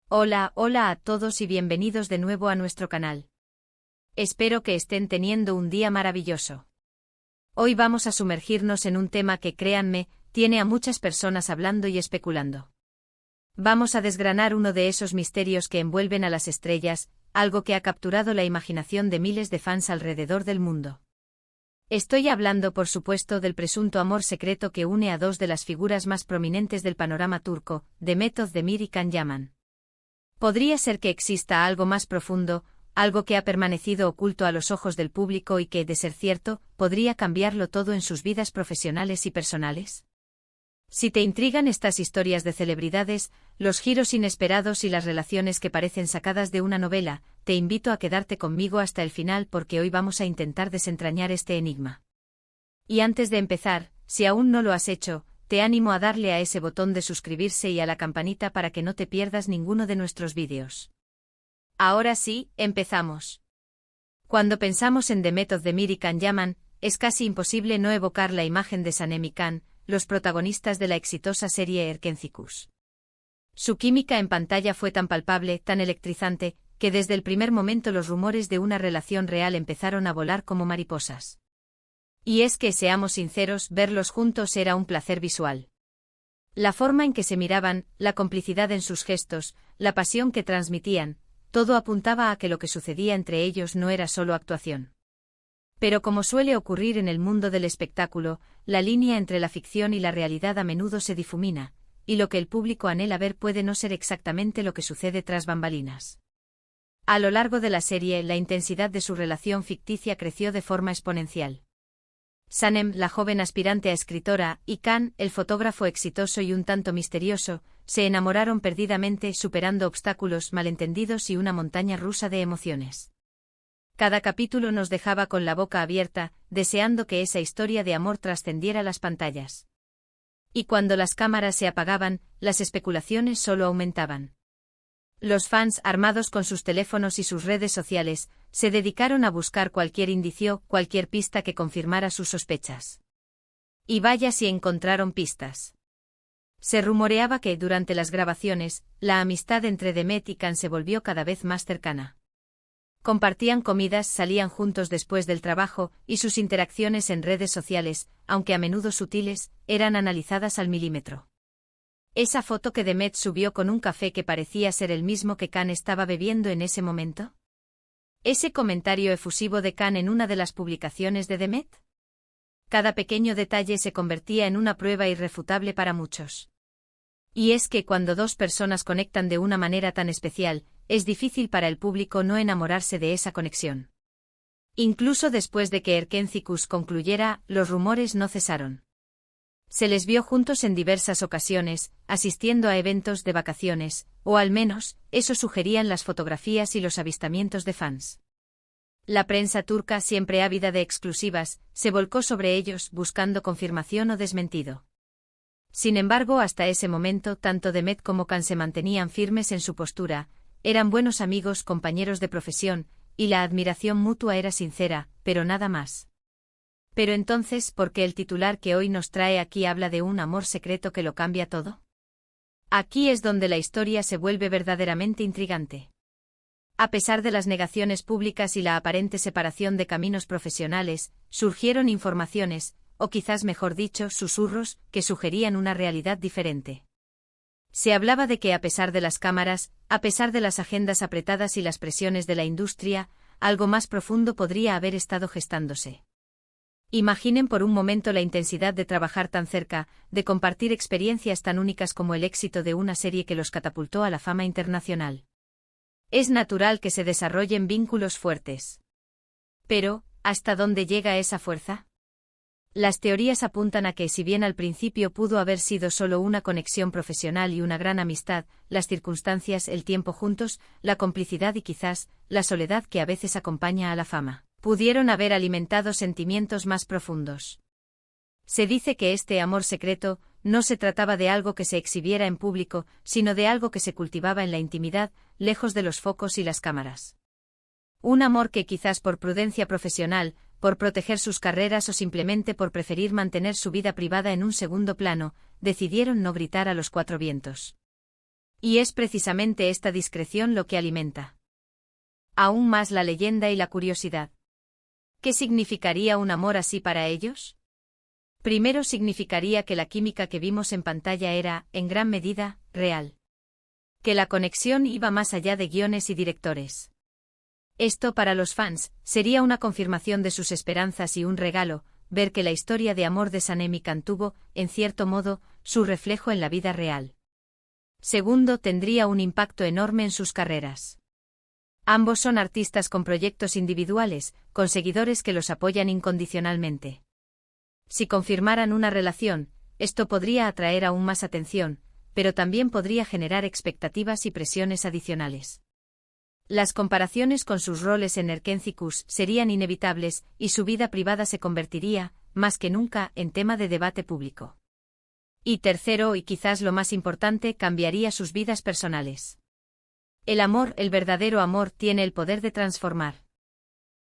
Hola, hola a todos y bienvenidos de nuevo a nuestro canal. Espero que estén teniendo un día maravilloso. Hoy vamos a sumergirnos en un tema que, créanme, tiene a muchas personas hablando y especulando. Vamos a desgranar uno de esos misterios que envuelven a las estrellas, algo que ha capturado la imaginación de miles de fans alrededor del mundo. Estoy hablando, por supuesto, del presunto amor secreto que une a dos de las figuras más prominentes del panorama turco, Demet Özdemir y Can Yaman. ¿Podría ser que exista algo más profundo, algo que ha permanecido oculto a los ojos del público y que, de ser cierto, podría cambiarlo todo en sus vidas profesionales y personales? Si te intrigan estas historias de celebridades, los giros inesperados y las relaciones que parecen sacadas de una novela, te invito a quedarte conmigo hasta el final porque hoy vamos a intentar desentrañar este enigma. Y antes de empezar, si aún no lo has hecho, te animo a darle a ese botón de suscribirse y a la campanita para que no te pierdas ninguno de nuestros vídeos. Ahora sí, empezamos. Cuando pensamos en Demet Özdemir y Can Yaman, es casi imposible no evocar la imagen de Sanem y Can, los protagonistas de la exitosa serie Erkenci. Su química en pantalla fue tan palpable, tan electrizante, que desde el primer momento los rumores de una relación real empezaron a volar como mariposas. Y es que, seamos sinceros, verlos juntos era un placer visual. La forma en que se miraban, la complicidad en sus gestos, la pasión que transmitían, todo apuntaba a que lo que sucedía entre ellos no era solo actuación. Pero como suele ocurrir en el mundo del espectáculo, la línea entre la ficción y la realidad a menudo se difumina, y lo que el público anhela ver puede no ser exactamente lo que sucede tras bambalinas. A lo largo de la serie, la intensidad de su relación ficticia creció de forma exponencial. Sanem, la joven aspirante a escritora, y Can, el fotógrafo exitoso y un tanto misterioso, se enamoraron perdidamente, superando obstáculos, malentendidos y una montaña rusa de emociones. Cada capítulo nos dejaba con la boca abierta, deseando que esa historia de amor trascendiera las pantallas. Y cuando las cámaras se apagaban, las especulaciones solo aumentaban. Los fans, armados con sus teléfonos y sus redes sociales, se dedicaron a buscar cualquier indicio, cualquier pista que confirmara sus sospechas. Y vaya si encontraron pistas. Se rumoreaba que, durante las grabaciones, la amistad entre Demet y Can se volvió cada vez más cercana. Compartían comidas, salían juntos después del trabajo, y sus interacciones en redes sociales, aunque a menudo sutiles, eran analizadas al milímetro. ¿Esa foto que Demet subió con un café que parecía ser el mismo que Can estaba bebiendo en ese momento? ¿Ese comentario efusivo de Can en una de las publicaciones de Demet? Cada pequeño detalle se convertía en una prueba irrefutable para muchos. Y es que cuando dos personas conectan de una manera tan especial, es difícil para el público no enamorarse de esa conexión. Incluso después de que Erkenci concluyera, los rumores no cesaron. Se les vio juntos en diversas ocasiones, asistiendo a eventos de vacaciones, o al menos, eso sugerían las fotografías y los avistamientos de fans. La prensa turca, siempre ávida de exclusivas, se volcó sobre ellos buscando confirmación o desmentido. Sin embargo, hasta ese momento, tanto Demet como Can se mantenían firmes en su postura, eran buenos amigos, compañeros de profesión, y la admiración mutua era sincera, pero nada más. Pero entonces, ¿por qué el titular que hoy nos trae aquí habla de un amor secreto que lo cambia todo? Aquí es donde la historia se vuelve verdaderamente intrigante. A pesar de las negaciones públicas y la aparente separación de caminos profesionales, surgieron informaciones, o quizás mejor dicho, susurros, que sugerían una realidad diferente. Se hablaba de que a pesar de las cámaras, a pesar de las agendas apretadas y las presiones de la industria, algo más profundo podría haber estado gestándose. Imaginen por un momento la intensidad de trabajar tan cerca, de compartir experiencias tan únicas como el éxito de una serie que los catapultó a la fama internacional. Es natural que se desarrollen vínculos fuertes. Pero, ¿hasta dónde llega esa fuerza? Las teorías apuntan a que, si bien al principio pudo haber sido solo una conexión profesional y una gran amistad, las circunstancias, el tiempo juntos, la complicidad y quizás, la soledad que a veces acompaña a la fama, pudieron haber alimentado sentimientos más profundos. Se dice que este amor secreto no se trataba de algo que se exhibiera en público, sino de algo que se cultivaba en la intimidad, lejos de los focos y las cámaras. Un amor que quizás por prudencia profesional, por proteger sus carreras o simplemente por preferir mantener su vida privada en un segundo plano, decidieron no gritar a los cuatro vientos. Y es precisamente esta discreción lo que alimenta aún más la leyenda y la curiosidad. ¿Qué significaría un amor así para ellos? Primero significaría que la química que vimos en pantalla era, en gran medida, real. Que la conexión iba más allá de guiones y directores. Esto para los fans sería una confirmación de sus esperanzas y un regalo, ver que la historia de amor de Sam y Can tuvo, en cierto modo, su reflejo en la vida real. Segundo, tendría un impacto enorme en sus carreras. Ambos son artistas con proyectos individuales, con seguidores que los apoyan incondicionalmente. Si confirmaran una relación, esto podría atraer aún más atención, pero también podría generar expectativas y presiones adicionales. Las comparaciones con sus roles en Erkenciskus serían inevitables y su vida privada se convertiría, más que nunca, en tema de debate público. Y tercero, y quizás lo más importante, cambiaría sus vidas personales. El amor, el verdadero amor, tiene el poder de transformar.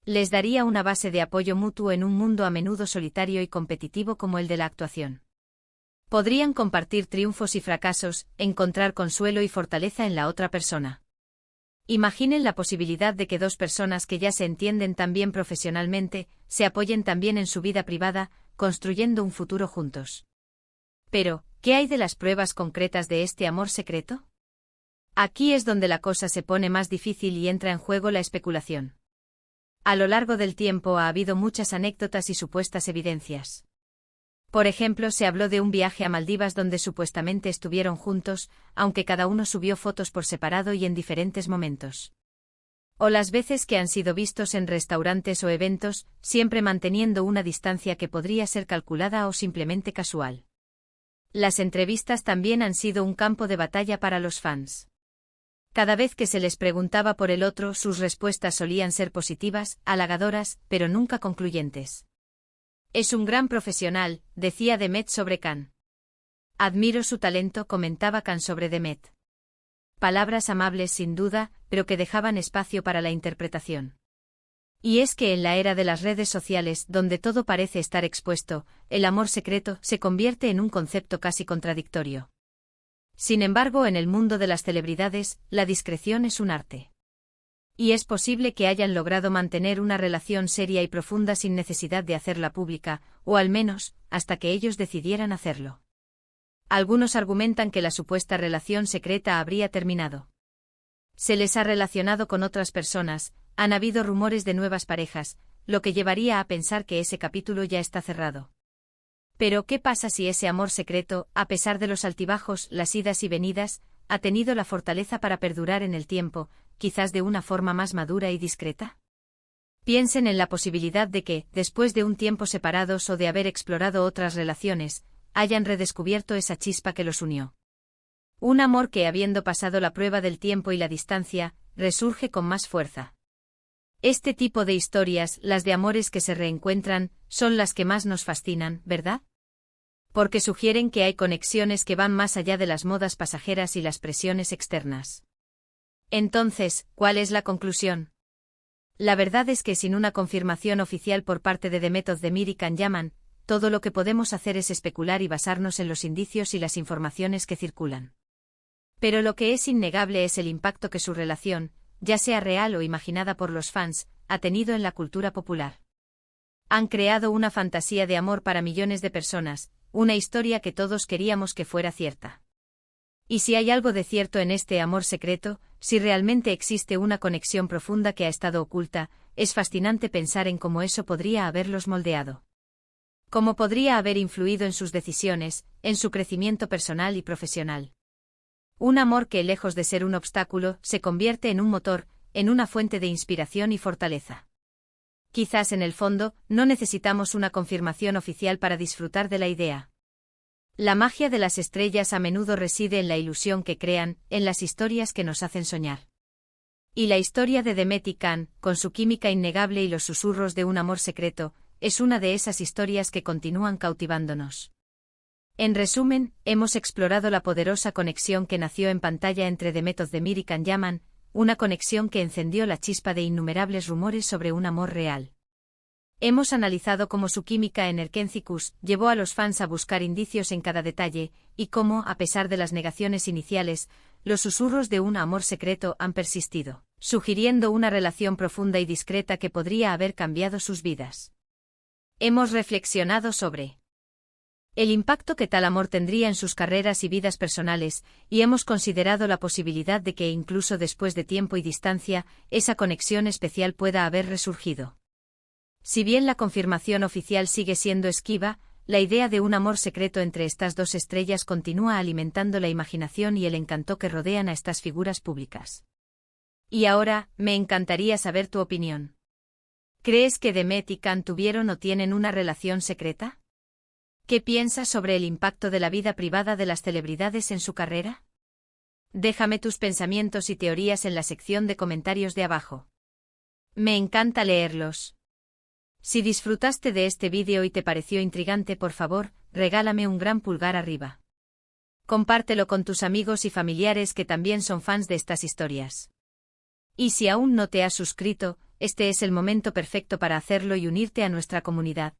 Les daría una base de apoyo mutuo en un mundo a menudo solitario y competitivo como el de la actuación. Podrían compartir triunfos y fracasos, encontrar consuelo y fortaleza en la otra persona. Imaginen la posibilidad de que dos personas que ya se entienden tan bien profesionalmente, se apoyen también en su vida privada, construyendo un futuro juntos. Pero, ¿qué hay de las pruebas concretas de este amor secreto? Aquí es donde la cosa se pone más difícil y entra en juego la especulación. A lo largo del tiempo ha habido muchas anécdotas y supuestas evidencias. Por ejemplo, se habló de un viaje a Maldivas donde supuestamente estuvieron juntos, aunque cada uno subió fotos por separado y en diferentes momentos. O las veces que han sido vistos en restaurantes o eventos, siempre manteniendo una distancia que podría ser calculada o simplemente casual. Las entrevistas también han sido un campo de batalla para los fans. Cada vez que se les preguntaba por el otro, sus respuestas solían ser positivas, halagadoras, pero nunca concluyentes. Es un gran profesional, decía Demet sobre Can. Admiro su talento, comentaba Can sobre Demet. Palabras amables sin duda, pero que dejaban espacio para la interpretación. Y es que en la era de las redes sociales, donde todo parece estar expuesto, el amor secreto se convierte en un concepto casi contradictorio. Sin embargo, en el mundo de las celebridades, la discreción es un arte. Y es posible que hayan logrado mantener una relación seria y profunda sin necesidad de hacerla pública, o al menos, hasta que ellos decidieran hacerlo. Algunos argumentan que la supuesta relación secreta habría terminado. Se les ha relacionado con otras personas, han habido rumores de nuevas parejas, lo que llevaría a pensar que ese capítulo ya está cerrado. Pero, ¿qué pasa si ese amor secreto, a pesar de los altibajos, las idas y venidas, ha tenido la fortaleza para perdurar en el tiempo, quizás de una forma más madura y discreta? Piensen en la posibilidad de que, después de un tiempo separados o de haber explorado otras relaciones, hayan redescubierto esa chispa que los unió. Un amor que, habiendo pasado la prueba del tiempo y la distancia, resurge con más fuerza. Este tipo de historias, las de amores que se reencuentran, son las que más nos fascinan, ¿verdad? Porque sugieren que hay conexiones que van más allá de las modas pasajeras y las presiones externas. Entonces, ¿cuál es la conclusión? La verdad es que sin una confirmación oficial por parte de Demet Özdemir y Can Yaman, todo lo que podemos hacer es especular y basarnos en los indicios y las informaciones que circulan. Pero lo que es innegable es el impacto que su relación, ya sea real o imaginada por los fans, ha tenido en la cultura popular. Han creado una fantasía de amor para millones de personas, una historia que todos queríamos que fuera cierta. Y si hay algo de cierto en este amor secreto, si realmente existe una conexión profunda que ha estado oculta, es fascinante pensar en cómo eso podría haberlos moldeado. Cómo podría haber influido en sus decisiones, en su crecimiento personal y profesional. Un amor que, lejos de ser un obstáculo, se convierte en un motor, en una fuente de inspiración y fortaleza. Quizás en el fondo, no necesitamos una confirmación oficial para disfrutar de la idea. La magia de las estrellas a menudo reside en la ilusión que crean, en las historias que nos hacen soñar. Y la historia de Demet y Can, con su química innegable y los susurros de un amor secreto, es una de esas historias que continúan cautivándonos. En resumen, hemos explorado la poderosa conexión que nació en pantalla entre Demet Özdemir y Can Yaman, una conexión que encendió la chispa de innumerables rumores sobre un amor real. Hemos analizado cómo su química en Erkenciskus llevó a los fans a buscar indicios en cada detalle, y cómo, a pesar de las negaciones iniciales, los susurros de un amor secreto han persistido, sugiriendo una relación profunda y discreta que podría haber cambiado sus vidas. Hemos reflexionado sobre el impacto que tal amor tendría en sus carreras y vidas personales, y hemos considerado la posibilidad de que incluso después de tiempo y distancia, esa conexión especial pueda haber resurgido. Si bien la confirmación oficial sigue siendo esquiva, la idea de un amor secreto entre estas dos estrellas continúa alimentando la imaginación y el encanto que rodean a estas figuras públicas. Y ahora, me encantaría saber tu opinión. ¿Crees que Demet y Can tuvieron o tienen una relación secreta? ¿Qué piensas sobre el impacto de la vida privada de las celebridades en su carrera? Déjame tus pensamientos y teorías en la sección de comentarios de abajo. Me encanta leerlos. Si disfrutaste de este vídeo y te pareció intrigante, por favor, regálame un gran pulgar arriba. Compártelo con tus amigos y familiares que también son fans de estas historias. Y si aún no te has suscrito, este es el momento perfecto para hacerlo y unirte a nuestra comunidad.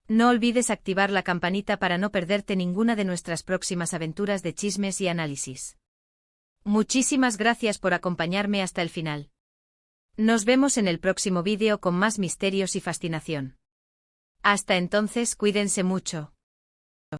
No olvides activar la campanita para no perderte ninguna de nuestras próximas aventuras de chismes y análisis. Muchísimas gracias por acompañarme hasta el final. Nos vemos en el próximo vídeo con más misterios y fascinación. Hasta entonces, cuídense mucho.